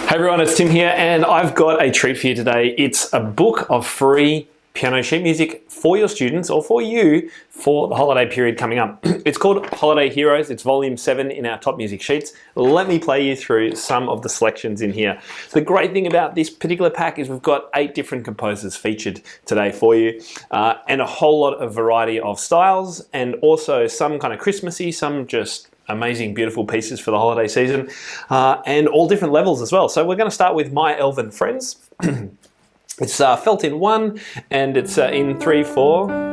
Hey everyone, it's Tim here, and I've got a treat for you today. It's a book of free piano sheet music for your students or for you for the holiday period coming up. It's called Holiday Heroes. It's volume 7 in our Top Music Sheets. Let me play you through some of the selections in here. The great thing about this particular pack is we've got 8 different composers featured today for you, and a whole lot of variety of styles, and also some kind of Christmassy, some just amazing, beautiful pieces for the holiday season, and all different levels as well. So we're going to start with My Elven Friends. It's felt in 1, and it's in 3/4.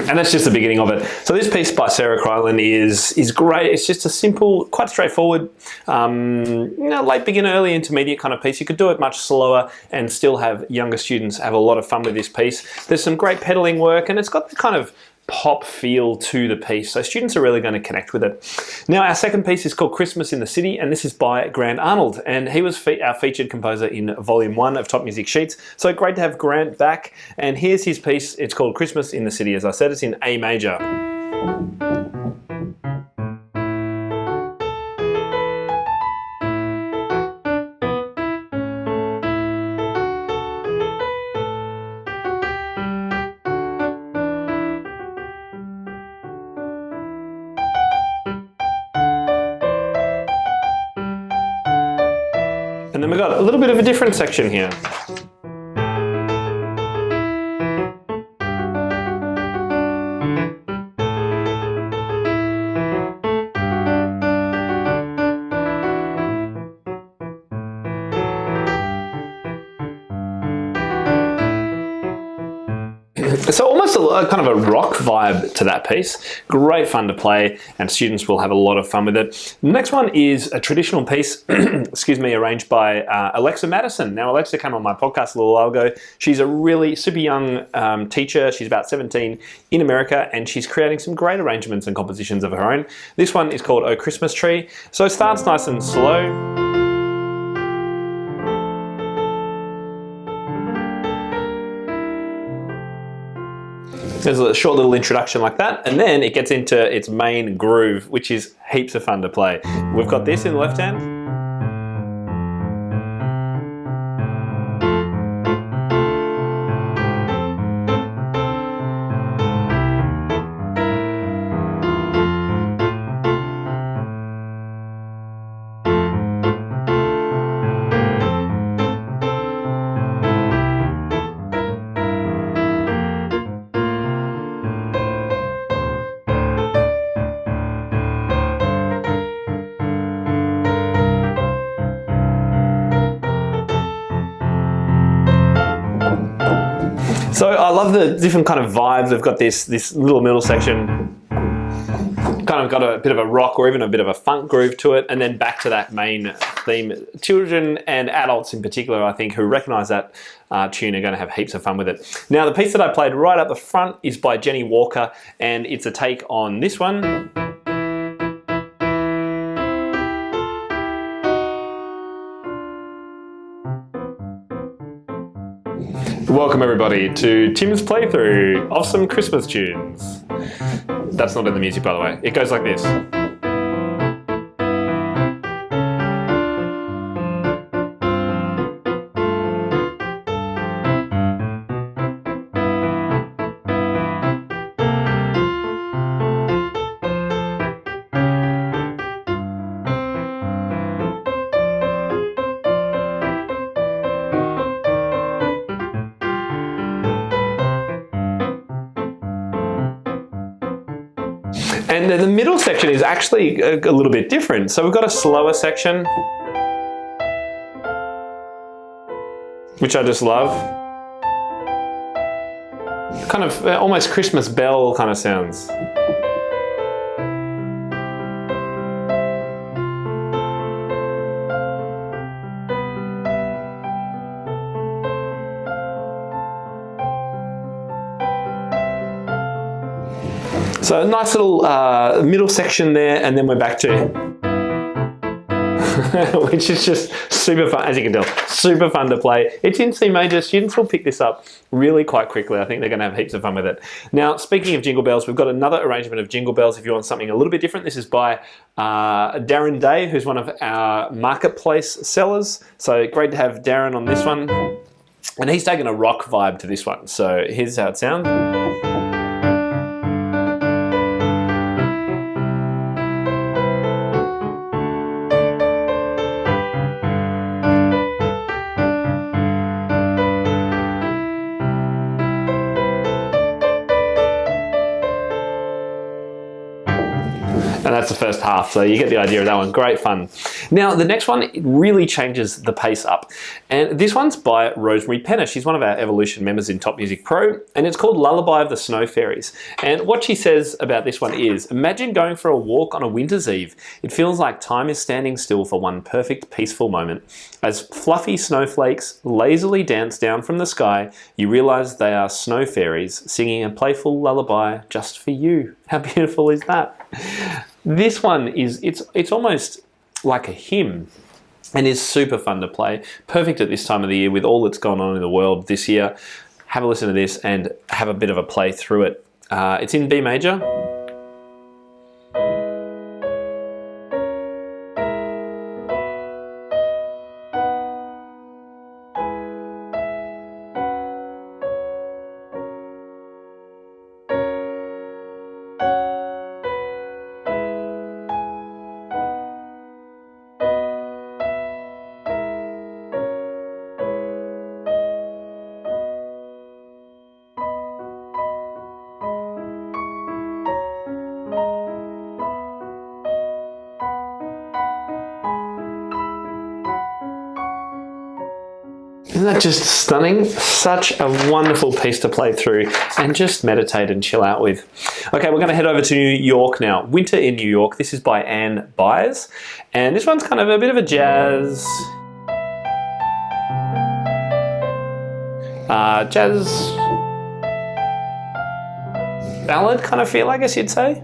And that's just the beginning of it. So this piece by Sarah Krylan is great. It's just a simple, quite straightforward, late beginner, early intermediate kind of piece. You could do it much slower and still have younger students have a lot of fun with this piece. There's some great pedaling work, and it's got the kind of pop feel to the piece, so students are really going to connect with it. Now our second piece is called Christmas in the City, and this is by Grant Arnold, and he was our featured composer in volume 1 of Top Music Sheets, so great to have Grant back. And here's his piece. It's called Christmas in the City. As I said, it's in A major. And then we've got a little bit of a different section here. So almost a kind of a rock vibe to that piece. Great fun to play, and students will have a lot of fun with it. The next one is a traditional piece, excuse me, arranged by Alexa Madison. Now Alexa came on my podcast a little while ago. She's a really super young teacher. She's about 17 in America, and she's creating some great arrangements and compositions of her own. This one is called Oh Christmas Tree. So it starts nice and slow. There's a short little introduction like that, and then it gets into its main groove, which is heaps of fun to play. We've got this in the left hand. So I love the different kind of vibes. We've got this little middle section, kind of got a bit of a rock or even a bit of a funk groove to it, and then back to that main theme. Children and adults in particular, I think, who recognise that tune are going to have heaps of fun with it. Now the piece that I played right up the front is by Jenny Walker, and it's a take on this one. Welcome everybody to Tim's playthrough of some Christmas tunes. That's not in the music, by the way. It goes like this. And then the middle section is actually a little bit different. So we've got a slower section, which I just love. Kind of almost Christmas bell kind of sounds. So a nice little middle section there, and then we're back to. which is just super fun, as you can tell, super fun to play. It's in C major. Students will pick this up really quite quickly. I think they're going to have heaps of fun with it. Now, speaking of Jingle Bells, we've got another arrangement of Jingle Bells if you want something a little bit different. This is by Darren Day, who's one of our marketplace sellers. So great to have Darren on this one. And he's taken a rock vibe to this one. So here's how it sounds. And that's the first half, so you get the idea of that one. Great fun. Now, the next one, it really changes the pace up. And this one's by Rosemary Penner. She's one of our Evolution members in Top Music Pro, and it's called Lullaby of the Snow Fairies. And what she says about this one is, imagine going for a walk on a winter's eve. It feels like time is standing still for one perfect, peaceful moment. As fluffy snowflakes lazily dance down from the sky, you realize they are snow fairies singing a playful lullaby just for you. How beautiful is that? This one is, it's almost like a hymn and is super fun to play. Perfect at this time of the year with all that's gone on in the world this year. Have a listen to this and have a bit of a play through it. It's in B major. Isn't that just stunning? Such a wonderful piece to play through and just meditate and chill out with. Okay, we're going to head over to New York now. Winter in New York. This is by Anne Byers. And this one's kind of a bit of a jazz. Jazz ballad kind of feel, I guess you'd say.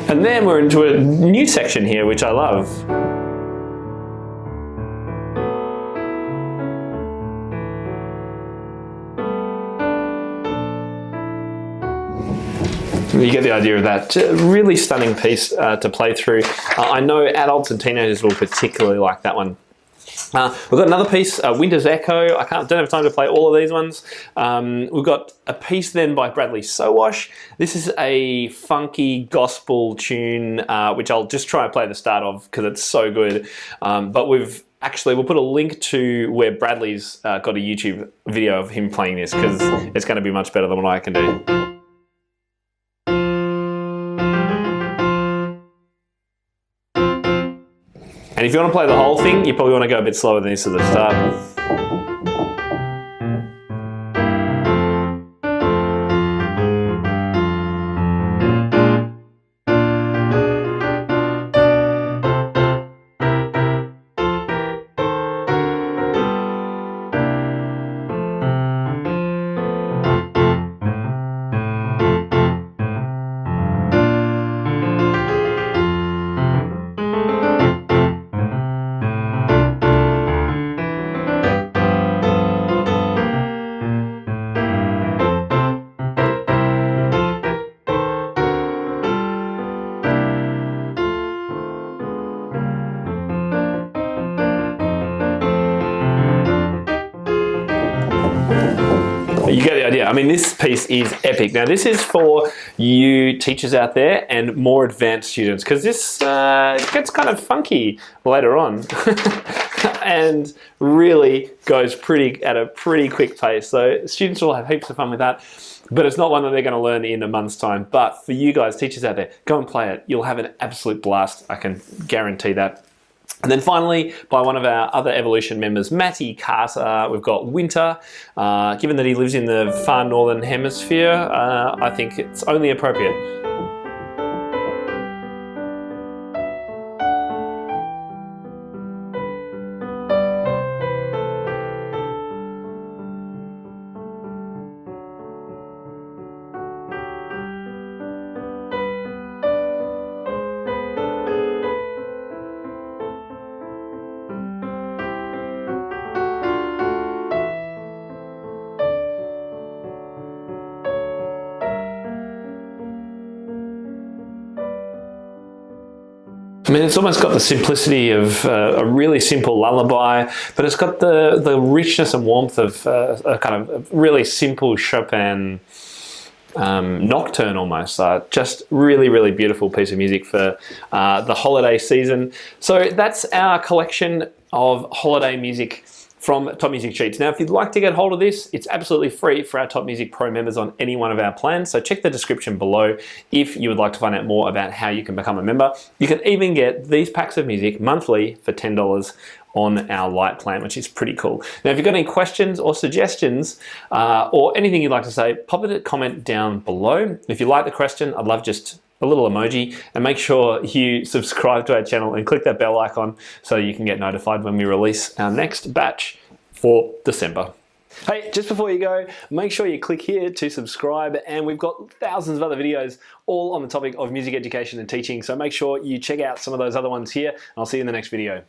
And then we're into a new section here, which I love. You get the idea of that. Really stunning piece to play through. I know adults and teenagers will particularly like that one. We've got another piece, Winter's Echo. Don't have time to play all of these ones. We've got a piece then by Bradley Sowash. This is a funky gospel tune, which I'll just try and play the start of because it's so good. But we'll put a link to where Bradley's got a YouTube video of him playing this because it's going to be much better than what I can do. And if you want to play the whole thing, you probably want to go a bit slower than this at the start. mean, this piece is epic. Now, this is for you teachers out there and more advanced students, because this gets kind of funky later on and really goes at a pretty quick pace. So students will have heaps of fun with that. But it's not one that they're going to learn in a month's time. But for you guys, teachers out there, go and play it. You'll have an absolute blast. I can guarantee that. And then finally, by one of our other Evolution members, Matty Carter, we've got Winter. Given that he lives in the far northern hemisphere, I think it's only appropriate. I mean, it's almost got the simplicity of a really simple lullaby, but it's got the richness and warmth of a kind of really simple Chopin nocturne almost. Just really, really beautiful piece of music for the holiday season. So that's our collection of holiday music from Top Music Sheets. Now, if you'd like to get hold of this, it's absolutely free for our Top Music Pro members on any one of our plans. So check the description below if you would like to find out more about how you can become a member. You can even get these packs of music monthly for $10 on our Lite plan, which is pretty cool. Now, if you've got any questions or suggestions or anything you'd like to say, pop it in a comment down below. If you like the question, I'd love just a little emoji, and make sure you subscribe to our channel and click that bell icon so you can get notified when we release our next batch for December. Hey, just before you go, make sure you click here to subscribe, and we've got thousands of other videos all on the topic of music education and teaching, so make sure you check out some of those other ones here, and I'll see you in the next video.